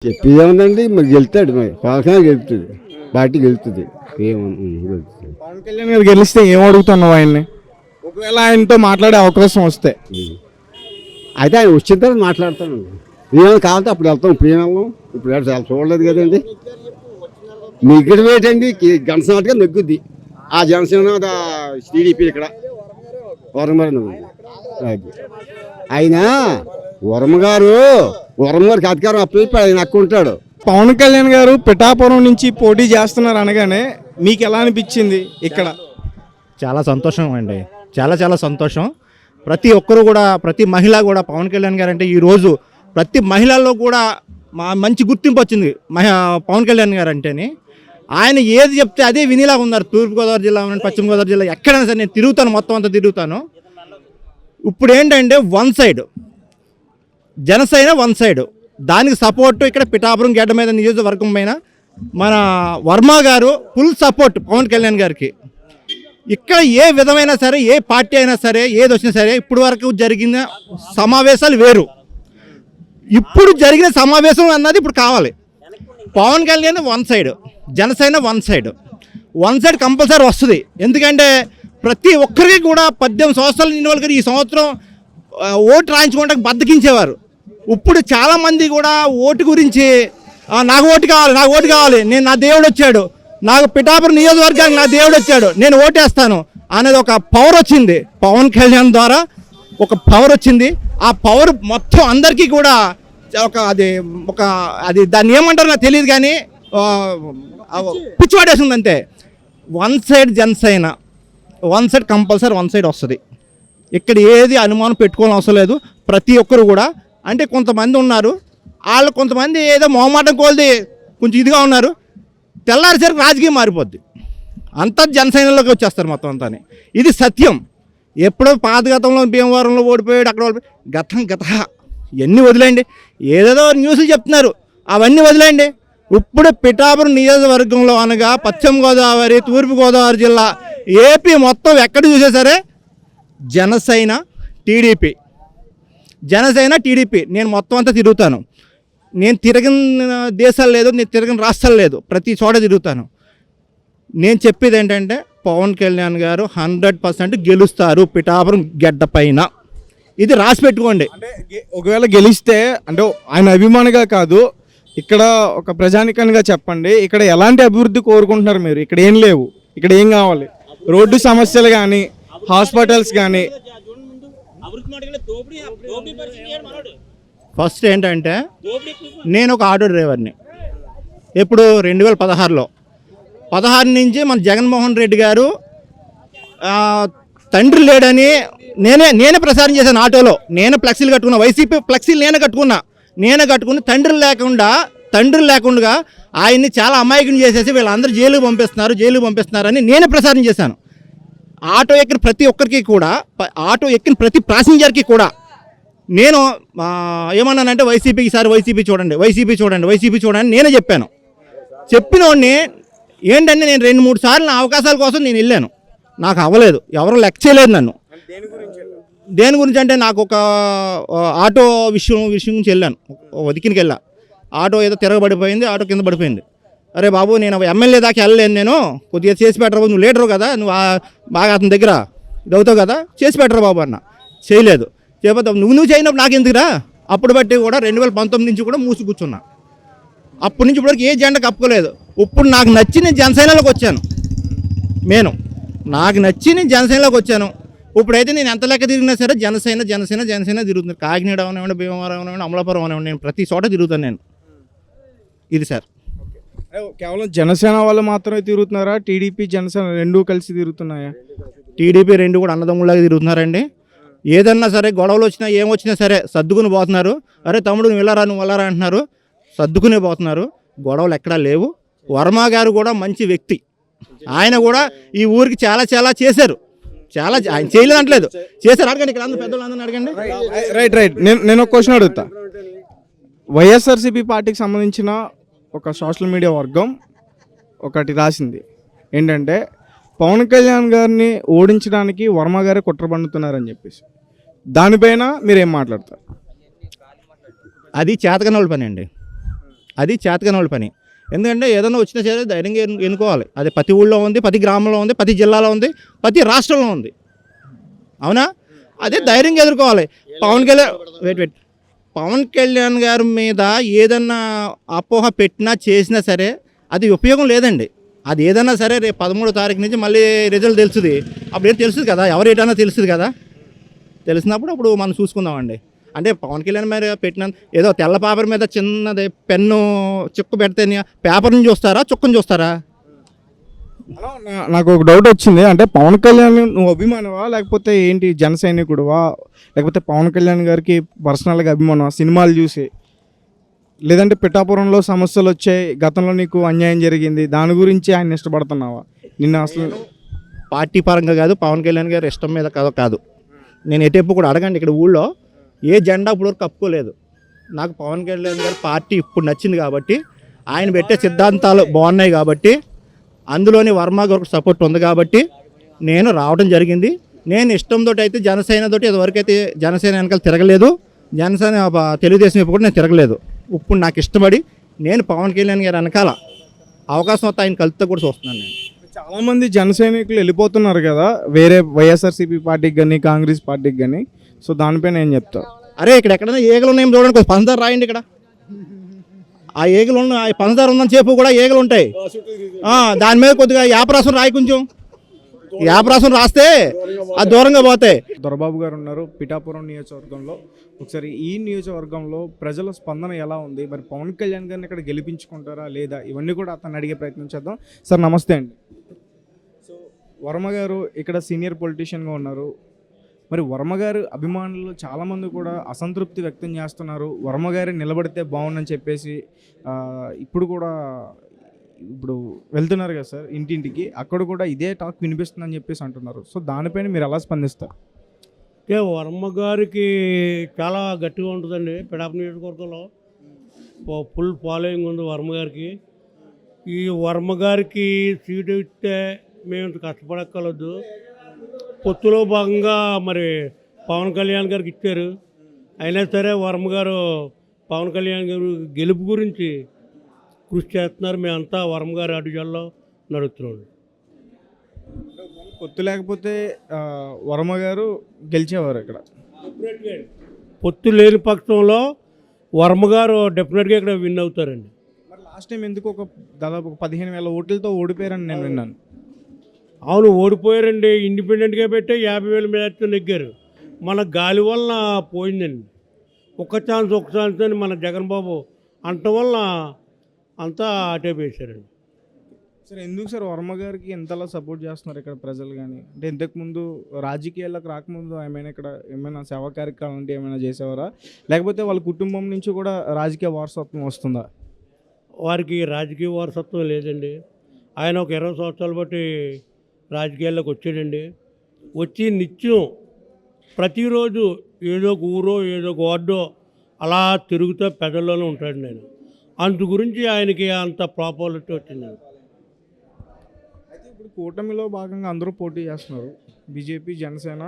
చెప్పేది ఏముందండి, మరి గెలుతాడు, మరి పవన్ గెలుతుంది, పార్టీ గెలుతుంది. గెలుతుంది. పవన్ కళ్యాణ్ గారు గెలిస్తే ఏం అడుగుతున్నావు ఆయన్ని, ఒకవేళ ఆయనతో మాట్లాడే అవకాశం వస్తే? అయితే ఆయన వచ్చిన తర్వాత మాట్లాడతాను. ఏమైనా కావాలంటే అప్పుడు వెళ్తాం, ఇప్పుడు ఏం వెళ్దాం, ఇప్పుడు చాలా చూడలేదు కదండి. నెగ్గడం ఏంటండి, జనసేనగా నెగ్గుద్ది. ఆ జనసేన టీడీపీ ఇక్కడ వరమగారు ఆయన వరమగారికి అధికారం అప్పచెప్పి ఆయన అక్కుంటాడు. పవన్ కళ్యాణ్ గారు పిఠాపురం నుంచి పోటీ చేస్తున్నారు అనగానే మీకు ఎలా అనిపించింది ఇక్కడ? చాలా సంతోషం అండి, చాలా చాలా సంతోషం. ప్రతి ఒక్కరు కూడా, ప్రతి మహిళ కూడా పవన్ కళ్యాణ్ గారు అంటే ఈరోజు ప్రతి మహిళల్లో కూడా మంచి గుర్తింపు వచ్చింది పవన్ కళ్యాణ్ గారు అంటేనే. ఆయన ఏది చెప్తే అదే వినిలాగా ఉన్నారు. తూర్పుగోదావరి జిల్లా, పశ్చిమ గోదావరి జిల్లా, ఎక్కడైనా సరే నేను తిరుగుతాను, మొత్తం అంతా తిరుగుతాను. ఇప్పుడు ఏంటంటే one side Janasena, one side దానికి సపోర్టు ఇక్కడ పిఠాపురం గడ్డ మీద నియోజకవర్గం పైన మన వర్మ గారు ఫుల్ సపోర్ట్ పవన్ కళ్యాణ్ గారికి. ఇక్కడ ఏ విధమైన సరే, ఏ పార్టీ అయినా సరే, ఏది వచ్చినా సరే, ఇప్పుడు వరకు జరిగిన సమావేశాలు వేరు, ఇప్పుడు జరిగిన సమావేశం అన్నది ఇప్పుడు కావాలి. Pawan Kalyan one side, Janasena one side, one side compulsory వస్తుంది. ఎందుకంటే ప్రతి ఒక్కరికి కూడా 18 సంవత్సరాలు నిన్న వాళ్ళకి ఈ సంవత్సరం ఓటు రాయించుకోవడానికి బద్దకించేవారు. ఇప్పుడు చాలామంది కూడా ఓటు గురించి నాకు ఓటు కావాలి, నాకు ఓటు కావాలి, నేను నా దేవుడు వచ్చాడు, నాకు పిఠాపురం నియోజకవర్గానికి నా దేవుడు వచ్చాడు, నేను ఓటేస్తాను అనేది ఒక పవర్ వచ్చింది. పవన్ కళ్యాణ్ ద్వారా ఒక పవర్ వచ్చింది. ఆ పవర్ మొత్తం అందరికీ కూడా అది దాన్ని ఏమంటారో నాకు తెలియదు, కానీ పిచ్చివాడేస్తుంది అంతే. One side Janasena, one side compulsory one side వస్తుంది. ఇక్కడ ఏది అనుమానం పెట్టుకోవాల్సిన అవసరం లేదు. ప్రతి ఒక్కరు కూడా అంటే కొంతమంది ఉన్నారు, వాళ్ళు కొంతమంది ఏదో మొహమాటం కోల్ది కొంచెం ఇదిగా ఉన్నారు, తెల్లారిసరికి రాజకీయం మారిపోద్ది, అంతా జనసేనలోకి వచ్చేస్తారు మొత్తం అంతా. ఇది సత్యం. ఎప్పుడో పాత గతంలో భీమవరంలో ఓడిపోయాడు, అక్కడ ఓడిపోయాడు, గత ఇవన్నీ వదిలేండి. ఏదేదో న్యూస్లు చెప్తున్నారు, అవన్నీ వదిలేండి. ఇప్పుడు పిఠాపురం నియోజకవర్గంలో అనగా పశ్చిమ గోదావరి, తూర్పు గోదావరి జిల్లా, ఏపీ మొత్తం ఎక్కడ చూసే సరే జనసేన టీడీపీ, జనసేన టీడీపీ. నేను మొత్తం అంతా తిరుగుతాను. నేను తిరగని దేశాలు లేదు, నేను తిరగని రాష్ట్రాలు లేదు, ప్రతి చోట తిరుగుతాను. నేను చెప్పేది ఏంటంటే పవన్ కళ్యాణ్ గారు 100% గెలుస్తారు పిఠాపురం గడ్డ పైన. ఇది రాసి పెట్టుకోండి. అంటే ఒకవేళ గెలిస్తే, అంటే ఆయన అభిమానిగా కాదు, ఇక్కడ ఒక ప్రజానికంగా చెప్పండి, ఇక్కడ ఎలాంటి అభివృద్ధి కోరుకుంటున్నారు మీరు? ఇక్కడ ఏం లేవు, ఇక్కడ ఏం కావాలి? రోడ్డు సమస్యలు కానీ, హాస్పిటల్స్ కానీ. ఫస్ట్ ఏంటంటే నేను ఒక ఆటో డ్రైవర్ని. ఎప్పుడు 2016లో 16 నుంచి మన జగన్మోహన్ రెడ్డి గారు తండ్రి లేడని నేనే ప్రచారం చేశాను ఆటోలో. నేను ఫ్లెక్సీలు కట్టుకున్నా, వైసీపీ ఫ్లెక్సీలు నేనే కట్టుకుని తండ్రి లేకుండా ఆయన్ని చాలా అమాయకం చేసేసి వీళ్ళందరూ జైలుకు పంపిస్తున్నారని నేనే ప్రచారం చేశాను. ఆటో ఎక్కిన ప్రతి ఒక్కరికి కూడా, ఆటో ఎక్కిన ప్రతి ప్యాసింజర్కి కూడా నేను ఏమన్నానంటే ఈసారి వైసీపీ చూడండి నేనే చెప్పాను. చెప్పినోడిని ఏంటంటే నేను 2-3 సార్లు నా అవకాశాల కోసం నేను వెళ్ళాను, నాకు అవ్వలేదు, ఎవరు లెక్క చేయలేదు నన్ను. దేని గురించి అంటే నాకు ఒక ఆటో విషయం గురించి వెళ్ళాను, వదికినికి వెళ్ళా. ఆటో ఏదో తిరగబడిపోయింది, ఆటో కింద పడిపోయింది. అరే బాబు, నేను ఎమ్మెల్యే దాకా వెళ్ళలేను, నేను కొద్దిగా చేసి పెట్టరా, నువ్వు లీడరు కదా, నువ్వు బాగా అతని దగ్గర ఇది అవుతావు కదా, చేసి పెట్టరా బాబు అన్న. చేయలేదు. చేయకపోతే నువ్వు చేయనప్పుడు నాకు ఎందుకురా. అప్పుడు బట్టి కూడా 2019 నుంచి కూడా మూసి కూర్చున్నా. అప్పటి నుంచి ఇప్పటివరకు ఏ జెండా కప్పుకోలేదు. ఇప్పుడు నాకు నచ్చి నేను జనసేనలోకి వచ్చాను. నాకు నచ్చి నేను జనసేనలోకి వచ్చాను. ఇప్పుడైతే నేను ఎంత లెక్క తిరిగినా సరే జనసేన తిరుగుతుంది. కాకినాడ అవనివ్వండి, భీమవరం అవనివ్వండి, అమలాపురం అవనివ్వండి, నేను ప్రతి చోట తిరుగుతాను నేను. ఇది సార్. కేవలం జనసేన వాళ్ళు మాత్రమే తిరుగుతున్నారా? టీడీపీ జనసేన రెండూ కలిసి తిరుగుతున్నాయా? టీడీపీ రెండు కూడా అన్నదమ్ములాగా తిరుగుతున్నారండి. ఏదన్నా సరే గొడవలు వచ్చినా ఏమొచ్చినా సరే సర్దుకుని పోతున్నారు. అరే తమ్ముడు నువ్వు వెళ్ళరా అంటున్నారు, సర్దుకునే పోతున్నారు. గొడవలు ఎక్కడా లేవు. వర్మ గారు కూడా మంచి వ్యక్తి. ఆయన కూడా ఈ ఊరికి చాలా చేశారు. ఆయన చేయలేదు అంటలేదు, చేశారు. అడగండి, ఇక్కడ అందరూ పెద్దలు అందరిని అడగండి. రైట్. నేను ఒక క్వశ్చన్ అడుగుతా. వైఎస్ఆర్సీపీ పార్టీకి సంబంధించిన ఒక సోషల్ మీడియా వర్గం ఒకటి రాసింది ఏంటంటే పవన్ కళ్యాణ్ గారిని ఓడించడానికి వర్మ గారే కుట్ర పన్నుతున్నారని చెప్పేసి. దానిపైన మీరేం మాట్లాడతారు? అది చేతకనోళ్ళ పని అండి. అది చేతకాని వాళ్ళ పని. ఎందుకంటే ఏదైనా వచ్చినా సరే ధైర్యంగా ఎన్నుకోవాలి. అది ప్రతి ఊళ్ళో ఉంది, ప్రతి గ్రామంలో ఉంది, ప్రతి జిల్లాలో ఉంది, ప్రతి రాష్ట్రంలో ఉంది. అవునా? అదే ధైర్యంగా ఎదుర్కోవాలి. పవన్ కళ్యాణ్ గారి మీద ఏదన్నా అపోహ పెట్టినా చేసినా సరే అది ఉపయోగం లేదండి. అది ఏదన్నా సరే రేపు 13వ తారీఖు నుంచి మళ్ళీ రిజల్ట్ తెలుస్తుంది. అప్పుడు ఏం తెలుస్తుంది కదా, ఎవరు ఏంటన్నా తెలుస్తుంది కదా. తెలిసినప్పుడు అప్పుడు మనం చూసుకుందామండి. అంటే పవన్ కళ్యాణ్ మీద పెట్టిన ఏదో తెల్ల పేపర్ మీద చిన్నది పెన్ను చుక్క పెడితే పేపర్ నుంచి చూస్తారా, చుక్కను చూస్తారా? నాకు ఒక డౌట్ వచ్చింది. అంటే పవన్ కళ్యాణ్ నువ్వు అభిమానవా, లేకపోతే ఏంటి జన సైనికుడువా, లేకపోతే పవన్ కళ్యాణ్ గారికి పర్సనల్గా అభిమానమా సినిమాలు చూసి, లేదంటే పిఠాపురంలో సమస్యలు వచ్చాయి, గతంలో నీకు అన్యాయం జరిగింది, దాని గురించి ఆయన ఇష్టపడుతున్నావా? నిన్న అసలు పార్టీ పరంగా కాదు, పవన్ కళ్యాణ్ గారి ఇష్టం మీద కాదు. నేను ఎటెప్పు కూడా అడగండి, ఇక్కడ ఊళ్ళో ఏ జెండా ఇప్పుడు వరకు కప్పుకోలేదు. నాకు పవన్ కళ్యాణ్ గారి పార్టీ ఇప్పుడు నచ్చింది కాబట్టి, ఆయన పెట్టే సిద్ధాంతాలు బాగున్నాయి కాబట్టి, అందులోని వర్మ గారికి సపోర్ట్ ఉంది కాబట్టి నేను రావడం జరిగింది. నేను ఇష్టంతో అయితే జనసేనతో ఇదివరకు అయితే జనసేన వెనకాల తిరగలేదు, జనసేన తెలుగుదేశం వైపు కూడా నేను తిరగలేదు. ఇప్పుడు నాకు ఇష్టపడి నేను పవన్ కళ్యాణ్ గారి వెనకాల అవకాశం వస్తే ఆయన కలిస్తే కూడా చూస్తున్నాను. నేను చాలామంది జన సైనికులు వెళ్ళిపోతున్నారు కదా వేరే వైఎస్ఆర్సీపీ పార్టీకి కానీ కాంగ్రెస్ పార్టీకి కానీ, సో దానిపైన ఏం చెప్తావు? అరే ఇక్కడ ఎక్కడైనా ఏగలు ఉన్నాయో చూడండి, కొంచెం పంచదార రాయండి. ఇక్కడ ఆ ఏగలు ఉన్న ఆ పంచదార ఉందని చెప్పు కూడా ఏగలు ఉంటాయి. దాని మీద కొద్దిగా యాపరాసం రాయి, కొంచెం యాపరాసం రాస్తే అది దూరంగా పోతాయి. దొరబాబు గారు ఉన్నారు పిఠాపురం నియోజకవర్గంలో. ఒకసారి ఈ నియోజకవర్గంలో ప్రజల స్పందన ఎలా ఉంది, మరి పవన్ కళ్యాణ్ గారిని ఇక్కడ గెలిపించుకుంటారా లేదా, ఇవన్నీ కూడా అతను అడిగే ప్రయత్నం చేద్దాం. సార్ నమస్తే అండి. సో వర్మ గారు ఇక్కడ సీనియర్ పొలిటీషియన్గా ఉన్నారు. మరి వర్మ గారు అభిమానులు చాలామంది కూడా అసంతృప్తి వ్యక్తం చేస్తున్నారు. వర్మ గారి నిలబడితే బాగుందని చెప్పేసి ఇప్పుడు వెళ్తున్నారు కదా సార్ ఇంటింటికి, అక్కడ కూడా ఇదే టాక్ వినిపిస్తుందని చెప్పేసి అంటున్నారు. సో దానిపైన మీరు ఎలా స్పందిస్తారు? అంటే వర్మ గారికి చాలా గట్టిగా ఉంటుందండి. పిఠాపురం నియోజకవర్గంలో ఫుల్ ఫాలోయింగ్ ఉంది వర్మ గారికి. ఈ వర్మ గారికి సీటు ఇస్తే మేము ఇంత కష్టపడక్కర్లేదు. పొత్తులో భాగంగా మరి పవన్ కళ్యాణ్ గారికి ఇచ్చారు. అయినా సరే వర్మ గారు పవన్ కళ్యాణ్ గారు గెలుపు గురించి కృషి చేస్తున్నారు. మేమంతా వర్మ గారి అడుగుల్లో నడుస్తున్నాం. పొత్తు లేకపోతే వర్మ గారు గెలిచేవారు ఇక్కడ. పొత్తు లేని పక్షంలో వర్మ గారు డెఫినెట్గా ఇక్కడ విన్ అవుతారండి. మరి లాస్ట్ టైం ఎందుకు దాదాపు 15,000 ఓట్లతో ఓడిపోయారని నేను విన్నాను. అవును, ఓడిపోయారండి. ఇండిపెండెంట్గా పెట్టి 50,000 మెజార్టీతో నెగ్గారు. మన గాలి వలన పోయిందండి. ఒక్క ఛాన్స్ అని మన జగన్ బాబు అంటం వల్ల అంతా అటే వేశారండి. సార్ ఎందుకు సార్ వర్మ గారికి ఎంతలా సపోర్ట్ చేస్తున్నారు ఇక్కడ ప్రజలు కానీ? అంటే ఇంతకుముందు రాజకీయాల్లోకి రాకముందు ఏమైనా సేవా కార్యక్రమాలు అంటే ఏమైనా చేసేవారా, లేకపోతే వాళ్ళ కుటుంబం నుంచి కూడా రాజకీయ వారసత్వం వస్తుందా? వారికి రాజకీయ వారసత్వం లేదండి. ఆయన ఒక 20 సంవత్సరాలు బట్టి రాజకీయాల్లోకి వచ్చాడండి. వచ్చి నిత్యం ప్రతిరోజు ఏదో ఒక ఊరో ఏదో ఒక వార్డో అలా తిరుగుతూ పెదల్లోనే ఉంటాడు. నేను అందు గురించి ఆయనకి అంత ప్రాపర్టీ వచ్చిందండి. అయితే ఇప్పుడు కూటమిలో భాగంగా అందరూ పోటీ చేస్తున్నారు, బీజేపీ, జనసేన,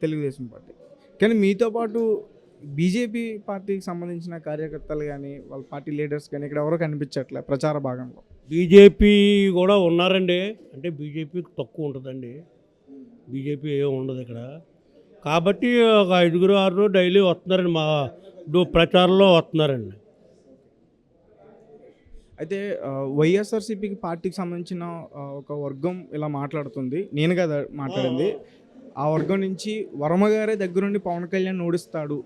తెలుగుదేశం పార్టీ. కానీ మీతో పాటు బీజేపీ పార్టీకి సంబంధించిన కార్యకర్తలు కానీ వాళ్ళ పార్టీ లీడర్స్ కానీ ఇక్కడ ఎవరో కనిపించట్లే ప్రచార భాగంలో. బీజేపీ కూడా ఉన్నారండి. అంటే బీజేపీకి తక్కువ ఉంటుందండి, బీజేపీ ఏమి ఉండదు ఇక్కడ. కాబట్టి ఒక 5-6 డైలీ వస్తున్నారండి, మా ప్రచారంలో వస్తున్నారండి. అయితే వైఎస్ఆర్సీపీకి పార్టీకి సంబంధించిన ఒక వర్గం ఇలా మాట్లాడుతుంది, నేను కదా మాట్లాడింది. ఆ వర్గం నుంచి వర్మ గారే దగ్గరుండి పవన్ కళ్యాణ్ ఓడిస్తాడు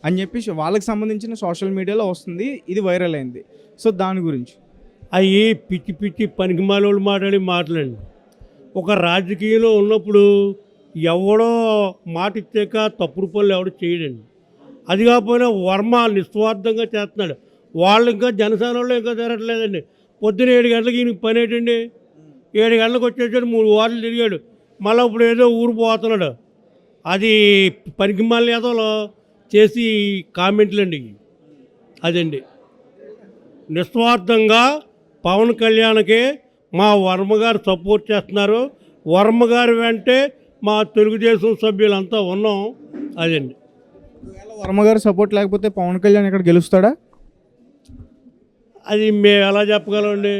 అని చెప్పి వాళ్ళకి సంబంధించిన సోషల్ మీడియాలో వస్తుంది, ఇది వైరల్ అయింది. సో దాని గురించి అవి పిచ్చి పనికిమాలోళ్ళు మాట్లాడండి. ఒక రాజకీయంలో ఉన్నప్పుడు ఎవడో మాట ఇచ్చాక తప్పుడు పనులు ఎవడో చేయడండి. అది కాకపోయినా వర్మ నిస్వార్థంగా చేస్తున్నాడు. వాళ్ళు ఇంకా జనసేన వాళ్ళు ఇంకా తిరగట్లేదండి. పొద్దున్న 7 గంటలకి ఈయనకి పని ఏంటండి, 7 గంటలకు వచ్చేసాడు, 3 వారాలు తిరిగాడు, మళ్ళీ ఇప్పుడు ఏదో ఊరు పోతున్నాడు. అది పనికిమాల ఏదో చేసి కామెంట్లు అండి. అదండి నిస్వార్థంగా పవన్ కళ్యాణ్కి మా వర్మ గారు సపోర్ట్ చేస్తున్నారు. వర్మ గారు వెంటే మా తెలుగుదేశం సభ్యులంతా ఉన్నాం. అదండి. వర్మ గారు సపోర్ట్ లేకపోతే పవన్ కళ్యాణ్ ఇక్కడ గెలుస్తాడా? అది మేము ఎలా చెప్పగలమండి?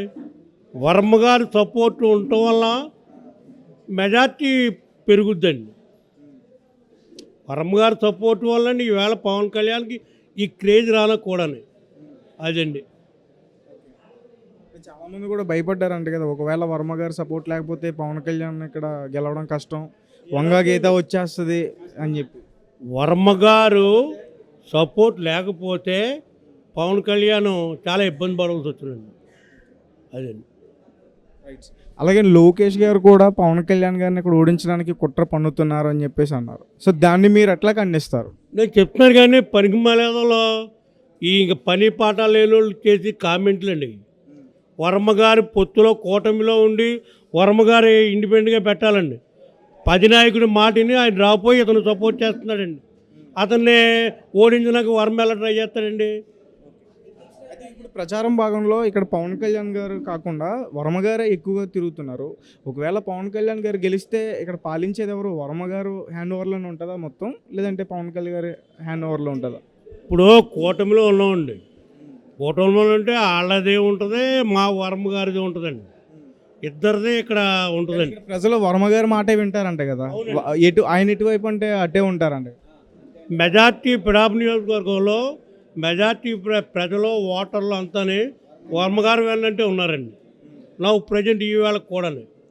వర్మ గారి సపోర్ట్ ఉండటం వల్ల మెజార్టీ పెరుగుద్దండి. వర్మ గారి సపోర్ట్ వల్ల ఈవేళ పవన్ కళ్యాణ్కి ఈ క్రేజ్ రానకూడని అదండి. చాలామంది కూడా భయపడ్డారంట కదా, ఒకవేళ వర్మ గారి సపోర్ట్ లేకపోతే పవన్ కళ్యాణ్ ఇక్కడ గెలవడం కష్టం, వంగ గీత వచ్చేస్తుంది అని చెప్పి. వర్మ గారు సపోర్ట్ లేకపోతే పవన్ కళ్యాణ్ చాలా ఇబ్బంది పడవలసి వచ్చిందండి. అదండి. అలాగే లోకేష్ గారు కూడా పవన్ కళ్యాణ్ గారిని ఇక్కడ ఓడించడానికి కుట్ర పన్నుతున్నారు అని చెప్పేసి అన్నారు. సో దాన్ని మీరు ఎట్లా ఖండిస్తారు? నేను చెప్తున్నాను కానీ పనికి మర్యాదలో ఈ ఇంక పని పాట లేని వాళ్ళు చేసి కామెంట్లు అండి. వర్మ గారి పొత్తులో కూటమిలో ఉండి వర్మ గారు ఇండిపెండెంట్గా పెట్టాలండి. నాయకుడి మాటిని ఆయన రాపోయి ఇతను సపోర్ట్ చేస్తున్నాడండి. అతన్ని ఓడించడానికి వర్మ ఎలా ట్రై చేస్తాడండి? అయితే ఇప్పుడు ప్రచారం భాగంలో ఇక్కడ పవన్ కళ్యాణ్ గారు కాకుండా వర్మ గారే ఎక్కువగా తిరుగుతున్నారు. ఒకవేళ పవన్ కళ్యాణ్ గారు గెలిస్తే ఇక్కడ పాలించేది ఎవరు? వర్మ గారు హ్యాండ్ ఓవర్లోనే ఉంటుందా మొత్తం, లేదంటే పవన్ కళ్యాణ్ గారి హ్యాండ్ ఓవర్లో ఉంటుందా? ఇప్పుడు కూటమిలో ఉన్నామండి. కూటమిలో ఉంటే వాళ్ళదే ఉంటుంది, మా వర్మ గారిది ఉంటుందండి. ఇద్దరిదే ఇక్కడ ఉంటుందండి. ప్రజలు వర్మ గారి మాటే వింటారంట కదా, ఆయన ఎటువైపు అంటే అట్టే ఉంటారంట. మెజార్టీ పిడాపు నియోజకవర్గంలో మెజార్టీ ప్రజలు ఓటర్లు అంతానే వర్మ గారు వెళ్ళంటే ఉన్నారండి. నా ప్రజెంట్ ఈ వేళకు కూడా